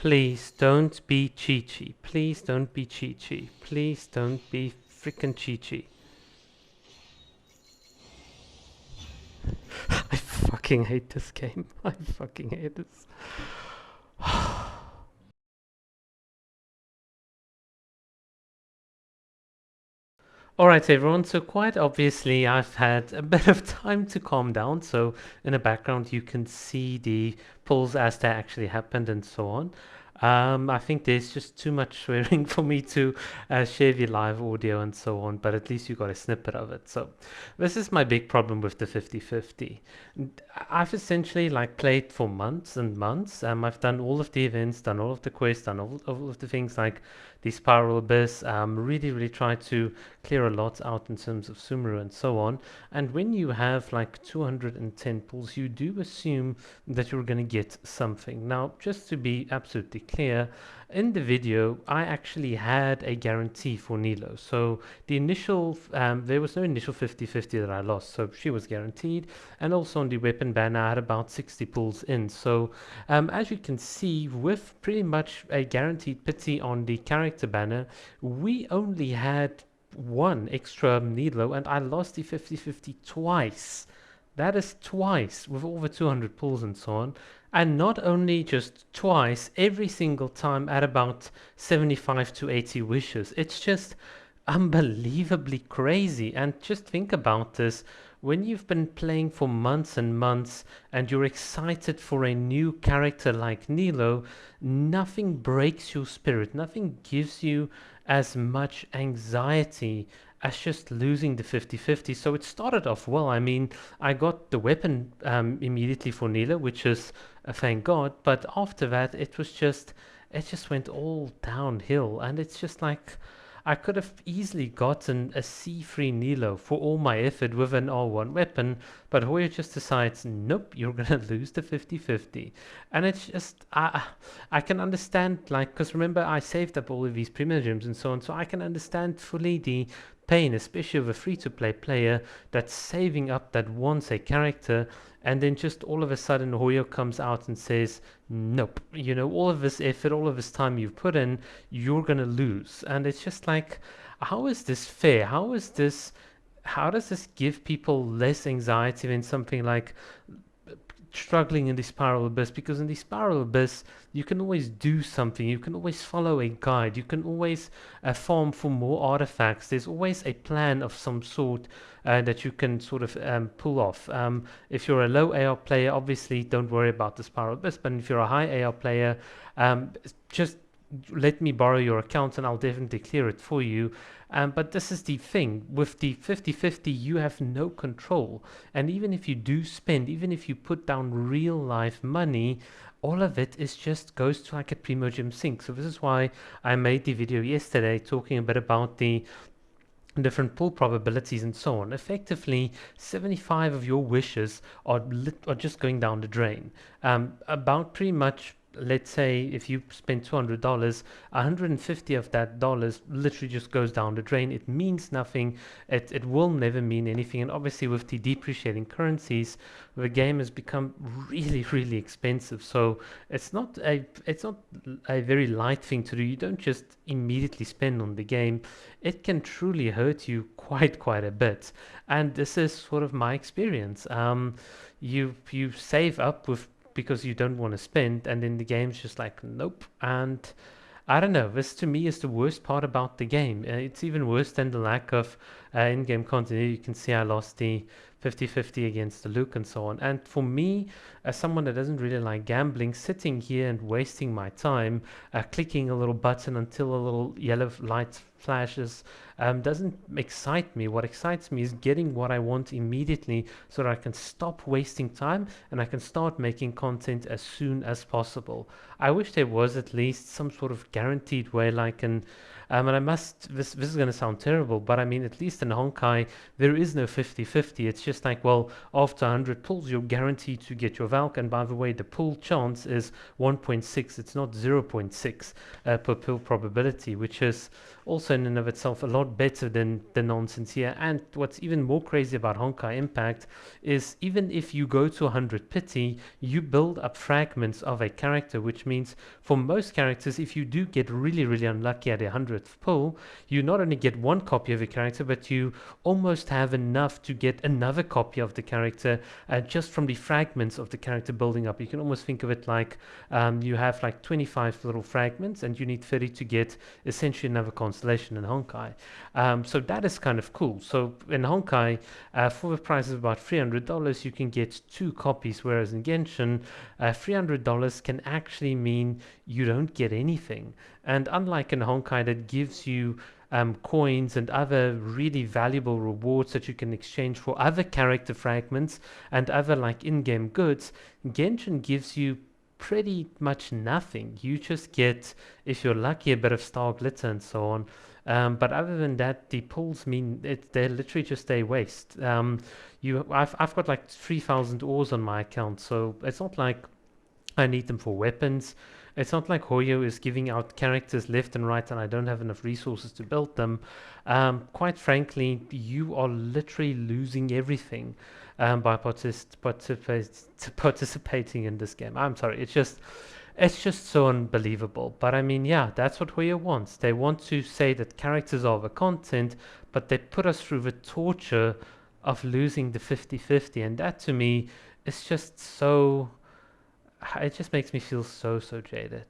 Please don't be Chi-Chi. Please don't be Chi-Chi. Please don't be freaking Chi-Chi. I fucking hate this game. I fucking hate this. Alright everyone, so quite obviously I've had a bit of time to calm down, so in the background you can see the pulls as they actually happened and so on. I think there's just too much swearing for me to share the live audio and so on, but at least you got a snippet of it. So this is my big problem with the 50-50. I've essentially like played for months and months. I've done all of the events, done all of the quests, done all of the things like the Spiral Abyss, really tried to clear a lot out in terms of Sumeru and so on. And when you have like 210 pulls, you do assume that you're going to get something. Now, just to be absolutely clear, in the video, I actually had a guarantee for Nilou. So the initial, there was no initial 50-50 that I lost, so she was guaranteed. And also on the weapon banner, I had about 60 pulls in. So as you can see, with pretty much a guaranteed pity on the character banner, we only had one extra Nilou, and I lost the 50-50 twice. That is twice with over 200 pulls and so on. And not only just twice, every single time at about 75 to 80 wishes. It's just unbelievably crazy. And just think about this. When you've been playing for months and months and you're excited for a new character like Nilou, nothing breaks your spirit. Nothing gives you as much anxiety as just losing the 50-50. So it started off well. I mean, I got the weapon immediately for Nilou, which is thank God. But after that, it just went all downhill. And it's just like, I could have easily gotten a C3 Nilou for all my effort with an R1 weapon, but Hoyo just decides, nope, you're gonna lose the 50-50. And it's just, I can understand, like, because remember, I saved up all of these premium gems and so on, so I can understand fully the pain, especially of a free-to-play player that's saving up, that wants a character, and then just all of a sudden Hoyo comes out and says, nope, you know, all of this effort, all of this time you've put in, you're gonna lose. And it's just like, how is this fair? How does this give people less anxiety than something like struggling in the Spiral Abyss? Because in the Spiral Abyss you can always do something, you can always follow a guide, you can always farm for more artifacts. There's always a plan of some sort that you can sort of pull off. If you're a low AR player, obviously don't worry about the Spiral Abyss, but if you're a high AR player, just let me borrow your account and I'll definitely clear it for you. But this is the thing, with the 50-50 you have no control, and even if you do spend, even if you put down real life money, all of it is just goes to like a Primogem sink. So this is why I made the video yesterday talking a bit about the different pull probabilities and so on. Effectively 75 of your wishes are just going down the drain. About pretty much, let's say if you spend $200, 150 of that dollars literally just goes down the drain. It means nothing. It will never mean anything. And obviously with the depreciating currencies, the game has become really expensive. So it's not a very light thing to do. You don't just immediately spend on the game. It can truly hurt you quite a bit. And this is sort of my experience. You save up with because you don't want to spend, and then the game's just like nope. And I don't know, this to me is the worst part about the game. It's even worse than the lack of in-game content. You can see I lost the 50-50 against the Luke and so on. And for me, as someone that doesn't really like gambling, sitting here and wasting my time clicking a little button until a little yellow light flashes doesn't excite me. What excites me is getting what I want immediately so that I can stop wasting time and I can start making content as soon as possible. I wish there was at least some sort of guaranteed way, like an and I must, this is going to sound terrible, but I mean, at least in Honkai, there is no 50-50. It's just like, well, after 100 pulls, you're guaranteed to get your Valk. And by the way, the pull chance is 1.6. It's not 0.6 per pull probability, which is also in and of itself a lot better than the nonsense here. And what's even more crazy about Honkai Impact is even if you go to 100 pity, you build up fragments of a character, which means for most characters, if you do get really, really unlucky at a 100th pull, you not only get one copy of a character, but you almost have enough to get another copy of the character just from the fragments of the character building up. You can almost think of it like you have like 25 little fragments and you need 30 to get essentially another constellation in Honkai. So that is kind of cool. So in Honkai, for the price of about $300, you can get 2 copies, whereas in Genshin, $300 can actually mean you don't get anything. And unlike in Honkai that gives you coins and other really valuable rewards that you can exchange for other character fragments and other like in-game goods, Genshin gives you pretty much nothing. You just get, if you're lucky, a bit of star glitter and so on. But other than that, the pulls mean they're literally just a waste. I've got like 3,000 ores on my account, so it's not like I need them for weapons. It's not like Hoyo is giving out characters left and right and I don't have enough resources to build them. Quite frankly, you are literally losing everything by participating in this game. I'm sorry, it's just so unbelievable. But I mean, yeah, that's what Hoyo wants. They want to say that characters are the content, but they put us through the torture of losing the 50-50, and that to me is just so... It just makes me feel so jaded.